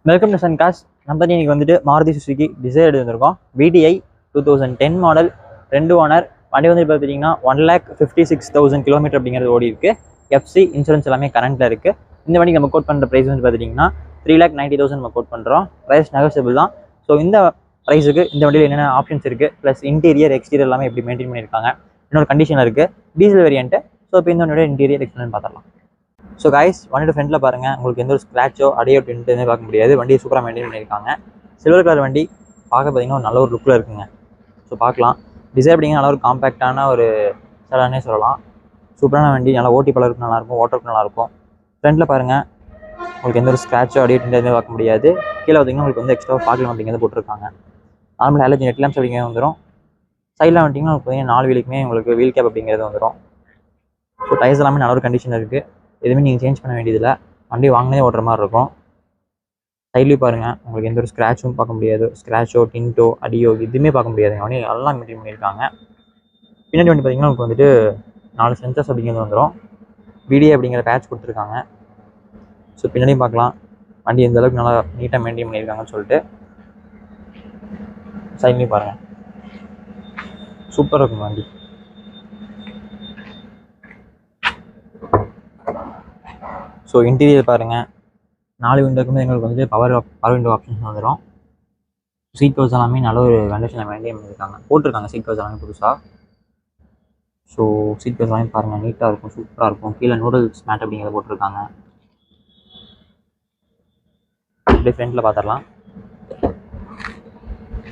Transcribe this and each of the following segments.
Welcome to சன்காஸ். நம்ம இன்னைக்கு வந்துட்டு மாருதி சுசுகி டிசைர் எடுத்து வந்திருக்கோம். VDI 2010 model, 2 owner. வண்டி வந்து பார்த்தீங்கன்னா 1,56,000 கிலோமீட்டர் அப்படிங்கிறது ஓடி இருக்கு. FC இன்சூரன்ஸ் எல்லாமே கரண்ட்ல இருக்கு. இந்த வண்டிக்கு நம்ம கோட் பண்ணுற ப்ரைஸ் வந்து பார்த்தீங்கன்னா 3,90,000 நம்ம கோட் பண்ணுறோம். ப்ரைஸ் நெகோசியபிள் தான். ஸோ இந்த ப்ரைஸுக்கு இந்த வண்டியில் என்னென்ன ஆப்ஷன்ஸ் இருக்குது, ப்ளஸ் இன்டீரியர் எக்ஸ்டீரியர் எல்லாமே எப்படி மெயின்டைன் பண்ணியிருக்காங்க, இன்னொரு கண்டிஷனில் இருக்குது. Diesel variant. ஸோ இப்போ இந்த வண்டியோட இன்டீரியர் எக்ஸ்பிளைன் பார்த்துடலாம். ஸோ கைஸ், வண்டியோட ஃப்ரண்ட்டில் பாருங்கள், உங்களுக்கு எந்த ஒரு ஸ்க்ராச்சோ அடையோ டென்ட் எதுவுமே பார்க்க முடியாது. வண்டியை சூப்பராக மெயின்டைன் பண்ணியிருக்காங்க. சில்வர் கலர் வண்டி பார்க்க பார்த்தீங்கன்னா ஒரு நல்ல ஒரு லுக்கில் இருக்குங்க. ஸோ பார்க்கலாம். டிசைர் அப்படிங்கிற நல்ல ஒரு காம்பேக்டான ஒரு செடானே சொல்லலாம். சூப்பரான வண்டி, நல்லா ஓட்டி பழருக்கு நல்லாயிருக்கும், ஓட்டருக்கு நல்லாயிருக்கும். ஃப்ரண்ட்டில் பாருங்கள், உங்களுக்கு எந்த ஒரு ஸ்க்ராச்சோ அடையோ டென்ட் எதுவுமே பார்க்க முடியாது. கீழே பார்த்தீங்கன்னா உங்களுக்கு வந்து எக்ஸ்ட்ரா பார்க்கலாம் அப்படிங்கிறது போட்டிருக்காங்க. நார்மல் ஹாலஜன் ஹெட் லேம்ப்ஸ் அப்படிங்கிறது வந்துடும். சைடில் வந்துட்டிங்கன்னா உங்களுக்கு பார்த்தீங்கன்னா 4 வீலுக்குமே உங்களுக்கு வீல் கேப் அப்படிங்கிறது வந்துடும். ஸோ டயர்ஸ் எல்லாமே நல்ல ஒரு கண்டிஷன் இருக்குது. எதுவுமே நீங்கள் சேஞ்ச் பண்ண வேண்டியதில்லை. வண்டி வாங்கினே ஓட்டுற மாதிரி இருக்கும். சைட்லேயும் பாருங்கள், உங்களுக்கு எந்த ஒரு ஸ்க்ராச்சும் பார்க்க முடியாது. ஸ்க்ராச்சோ டின்ட்டோ அடியோ எதுவுமே பார்க்க முடியாது. வண்டி எல்லாம் மெயின்டைன் பண்ணியிருக்காங்க. பின்னாடி வண்டி பார்த்திங்கன்னா உங்களுக்கு வந்துட்டு 4 சென்சர்ஸ் அப்படிங்கிறது வந்துடும். VDI அப்படிங்கிற பேட்ச் கொடுத்துருக்காங்க. ஸோ பின்னாடியும் பார்க்கலாம் வண்டி எந்த அளவுக்கு நல்லா நீட்டாக மெயின்டைன் பண்ணியிருக்காங்கன்னு சொல்லிட்டு. சைட்லேயும் பாருங்கள், சூப்பராக இருக்கும் வண்டி. ஸோ இன்டீரியர் பாருங்கள், 4 விண்டோக்குமே எங்களுக்கு வந்துட்டு பவர் விண்டோ ஆப்ஷன்ஸ் வந்துடும். சீட் கவர்ஸ் எல்லாமே நல்ல ஒரு கண்டிஷனில் மெயின்டைன் பண்ணியிருக்காங்க, போட்டிருக்காங்க சீட் கவர்ஸ் எல்லாமே புதுசாக. ஸோ சீட் கவர்ஸ் எல்லாமே பாருங்கள், நீட்டாக இருக்கும், சூப்பராக இருக்கும். கீழே நூடுல்ஸ் மேட் அப்படிங்கிறத போட்டிருக்காங்க. அப்படியே ஃப்ரண்ட்டில் பார்த்துடலாம்.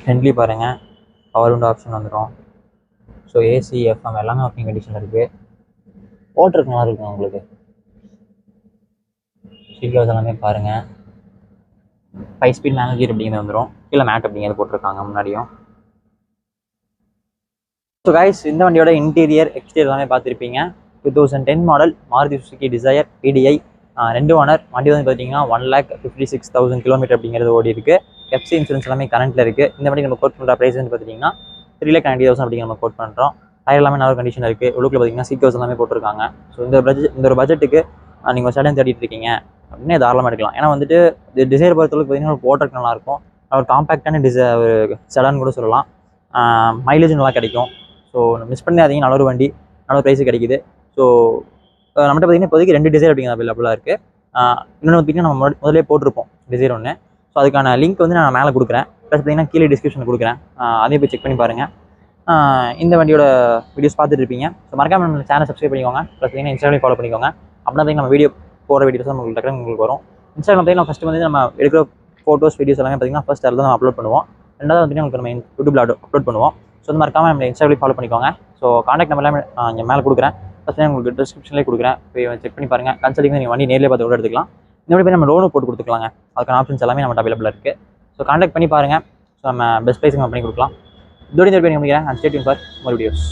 ஃப்ரண்ட்லேயும் பாருங்கள், பவர் விண்டோ ஆப்ஷன் வந்துடும். ஸோ AC FM எல்லாமே ஒர்க்கிங் கண்டிஷனில் இருக்குது. ஓட்டுறதுக்கு நல்லா இருக்கும் உங்களுக்கு. சீட் கவர்ஸ் எல்லாமே பாருங்கள், 5 ஸ்பீட் மேனேஜர் அப்படிங்கிறது வந்துடும். கீழே மேட் அப்படிங்கிறது போட்டிருக்காங்க முன்னாடியும். ஸோ கைஸ், இந்த வண்டியோட இன்டீரியர் எக்ஸ்டீரியர் எல்லாமே பார்த்துருப்பீங்க. 2010 model Maruti Suzuki Dzire VDI, 2 owner. வண்டி வந்து பார்த்தீங்கன்னா 1,56,000 கிலோமீட்டர் அப்படிங்கிறது ஓடி இருக்குது. FC இன்சூரன்ஸ் எல்லாமே கரண்ட்டில் இருக்குது. இந்த வண்டி நம்ம கோட் பண்ணுற ப்ரைஸ் வந்து பார்த்தீங்கன்னா 3,90,000 அப்படிங்கிற நம்ம கோட் பண்ணுறோம். டயர் எல்லாமே நல்ல கண்டிஷன் இருக்குது. உள்ளுக்குள்ள பார்த்தீங்கன்னா சீட் கவர்ஸ் எல்லாமே போட்டிருக்காங்க. ஸோ இந்த ஒரு பட்ஜெட்டுக்கு நீங்கள் சடன் தேடிட்டு இருக்கீங்க அப்படின்னா தாராளமாக எடுக்கலாம். ஏன்னா வந்துட்டு டிசைர் பொறுத்தளவுக்கு பார்த்தீங்கன்னா ஓட்டருக்கு நல்லாயிருக்கும். ஒரு காம்பேக்டான ஒரு செடான் கூட சொல்லலாம். மைலேஜ் நல்லா கிடைக்கும். ஸோ மிஸ் பண்ணாதீங்க, நல்ல ஒரு வண்டி, நல்ல ப்ரைஸு கிடைக்குது. ஸோ நம்மகிட்ட பார்த்தீங்கன்னா இப்போதைக்கு 2 டிசைர் அப்படிங்கிற அவைலபிளாக இருக்குது. இன்னொன்று பார்த்தீங்கன்னா நம்ம முதலே போட்டிருப்போம் டிசைர் ஒன்று. ஸோ அதுக்கான லிங்க் வந்து நான் மேலே கொடுக்குறேன். ப்ளஸ் பார்த்தீங்கன்னா கீழே டிஸ்கிரிப்ஷனில் கொடுக்குறேன். அதையும் போய் செக் பண்ணி பாருங்கள். இந்த வண்டியோட வீடியோஸ் பார்த்துட்டு இருப்பீங்க. ஸோ மறக்காம நம்ம சேனல் சப்ஸ்கிரைப் பண்ணிக்கோங்க. ப்ளஸ் பார்த்தீங்கன்னா இன்ஸ்டாகிராம் ஃபாலோ பண்ணிக்கோங்க. அப்படின்னா நம்ம வீடியோ போகிற வீடியோஸ் உங்களுக்கு டக்குனு உங்களுக்கு வரும். இன்ஸ்டாகிராம் பார்த்தீங்கன்னா ஃபஸ்ட்டு வந்து நம்ம எடுக்கிற ஃபோட்டோஸ் வீடியோஸ் எல்லாமே பார்த்தீங்கன்னா ஃபஸ்ட் அதில் தான் நம்ம அப்லோட் பண்ணுவோம். ரெண்டாவது வந்து உங்களுக்கு நம்ம யூடியூப்ல அப்லோட் பண்ணுவோம். ஸோ அது மறக்காம நம்ம இன்ஸ்டாகிராம் ஃபாலோ பண்ணிக்கோங்க. ஸோ கான்டாக்ட் நம்பர் எல்லாமே இங்கே மேலே கொடுக்குறேன். ஃபஸ்ட்டு உங்களுக்கு டிஸ்கிரிப்ஷன்லேயே கொடுக்குறேன். போய் செக் பண்ணி பாருங்கள். கன்சல்டிங் நீங்கள் வண்டி நேரில் பார்த்து கூட எடுத்துக்கலாம். இந்த மாதிரி போய் நம்ம லோனு போட்டு கொடுத்துக்கலாங்க. அதுக்கான ஆப்ஷன்ஸ் எல்லாமே நம்மகிட்ட அவைலபிளாக இருக்குது. ஸோ கான்டாக்ட் பண்ணி பாருங்கள். ஸோ நம்ம பெஸ்ட் ப்ரைஸுக்கு நம்ம பண்ணி கொடுக்கலாம். இதோட இந்த வீடியோ முடிக்கிறேன். Stay tune for more videos.